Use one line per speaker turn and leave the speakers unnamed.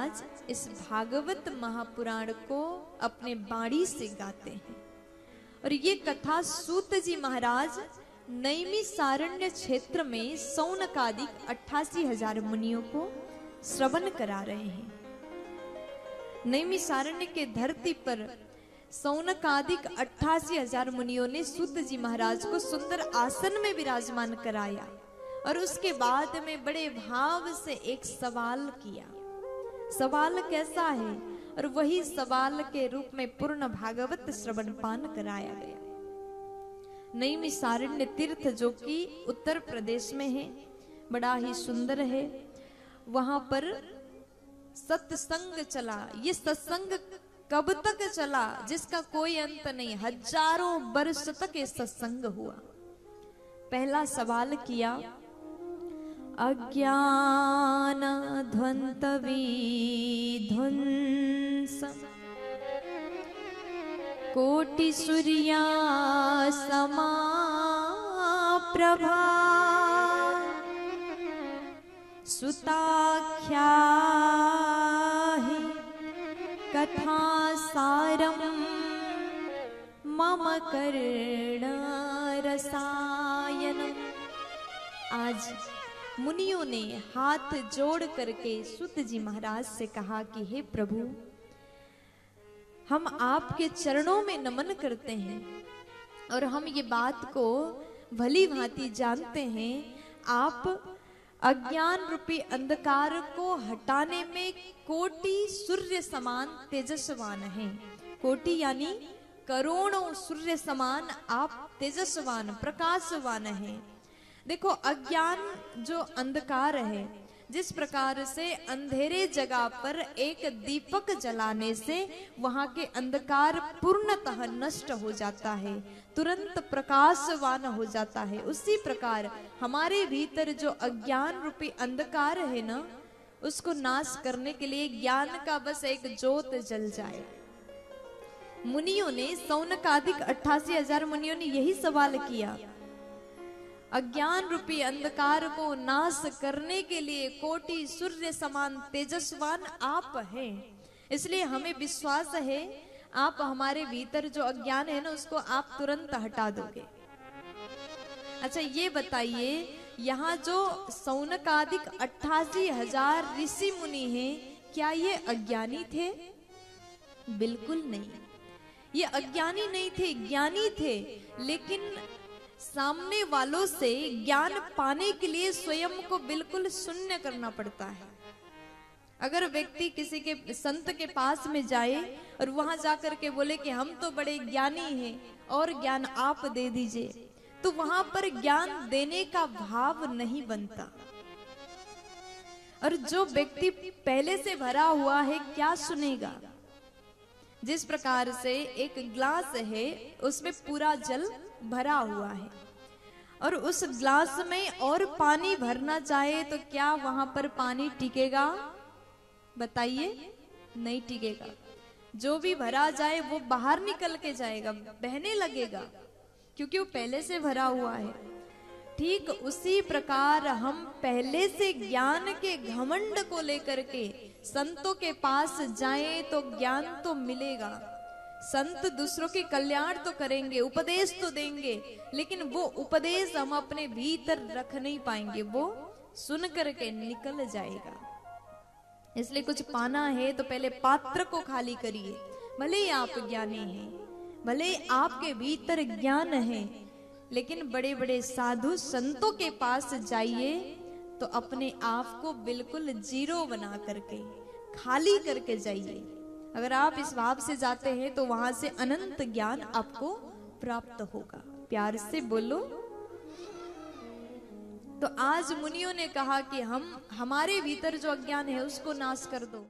महाराज इस भागवत महापुराण को अपने बाणी से गाते हैं। और ये कथा सूत जी महाराज नैमिषारण्य क्षेत्र में सौनकादिक 88,000 मुनियों को श्रवण करा रहे हैं। नैमिषारण्य के धरती पर सौनकादिक 88,000 मुनियों ने सूत जी महाराज को सुंदर आसन में विराजमान कराया और उसके बाद में बड़े भाव से एक सवाल किया। सवाल कैसा है, और वही सवाल के रूप में पूर्ण भागवत श्रवण पान कराया गया। नैमिषारण्य तीर्थ जो कि उत्तर प्रदेश में है, बड़ा ही सुंदर है। वहां पर सत्संग चला। ये सत्संग कब तक चला जिसका कोई अंत नहीं, हजारों वर्ष तक ये सत्संग हुआ। पहला सवाल किया, अज्ञान ध्वंत विध्वंस कोटि सूर्या समा प्रभा सुताख्या कथा सारम मम कर्ण रसायनम। आज मुनियों ने हाथ जोड़ करके सूत जी महाराज से कहा कि हे प्रभु, हम आपके चरणों में नमन करते हैं और हम ये बात को भली भांति जानते हैं, आप अज्ञान रूपी अंधकार को हटाने में कोटि सूर्य समान तेजस्वान हैं। कोटि यानी करोड़ों सूर्य समान आप तेजस्वान प्रकाशवान हैं। देखो, अज्ञान जो अंधकार है, जिस प्रकार से अंधेरे जगह पर एक दीपक जलाने से वहां के अंधकार पूर्णतः नष्ट हो जाता है, तुरंत प्रकाशवान हो जाता है, उसी प्रकार हमारे भीतर जो अज्ञान रूपी अंधकार है ना, उसको नाश करने के लिए ज्ञान का बस एक ज्योत जल जाए। मुनियों ने, सौनकादिक 88,000 मुनियों ने यही सवाल किया। अज्ञान रूपी अंधकार को नाश करने के लिए कोटि सूर्य समान तेजस्वान आप हैं, इसलिए हमें विश्वास है आप हमारे भीतर जो अज्ञान है ना, उसको आप तुरंत हटा दोगे। अच्छा, ये बताइए, यहाँ जो सौनकादिक 88,000 ऋषि मुनि हैं, क्या ये अज्ञानी थे? बिल्कुल नहीं, ये अज्ञानी नहीं थे, ज्ञानी थे। लेकिन सामने वालों से ज्ञान पाने के लिए स्वयं को बिल्कुल शून्य करना पड़ता है। अगर व्यक्ति किसी के संत के पास में जाए और वहां जाकर के बोले कि हम तो बड़े ज्ञानी हैं और ज्ञान आप दे दीजिए, तो वहां पर ज्ञान देने का भाव नहीं बनता। और जो व्यक्ति पहले से भरा हुआ है, क्या सुनेगा? जिस प्रकार से एक ग्लास है, उसमें पूरा जल भरा हुआ है और उस ग्लास में और पानी भरना चाहे तो क्या वहां पर पानी टिकेगा? बताइए, नहीं टिकेगा। जो भी भरा जाए वो बाहर निकल के जाएगा, बहने लगेगा, क्योंकि वो पहले से भरा हुआ है। ठीक उसी प्रकार हम पहले से ज्ञान के घमंड को लेकर के संतों के पास जाएं तो ज्ञान तो मिलेगा। संत दूसरों के कल्याण तो करेंगे, उपदेश तो देंगे, लेकिन वो उपदेश हम अपने भीतर रख नहीं पाएंगे, वो सुन करके निकल जाएगा। इसलिए कुछ पाना है तो पहले पात्र को खाली करिए। भले ही आप ज्ञानी हैं, भले ही आपके भीतर ज्ञान है, लेकिन बड़े बड़े साधु संतों के पास जाइए तो अपने आप को बिल्कुल जीरो बना करके, खाली करके जाइए। अगर आप इस भाव से जाते हैं तो वहां से अनंत ज्ञान आपको प्राप्त होगा। प्यार से बोलो। तो आज मुनियों ने कहा कि हमारे भीतर जो अज्ञान है उसको नाश कर दो।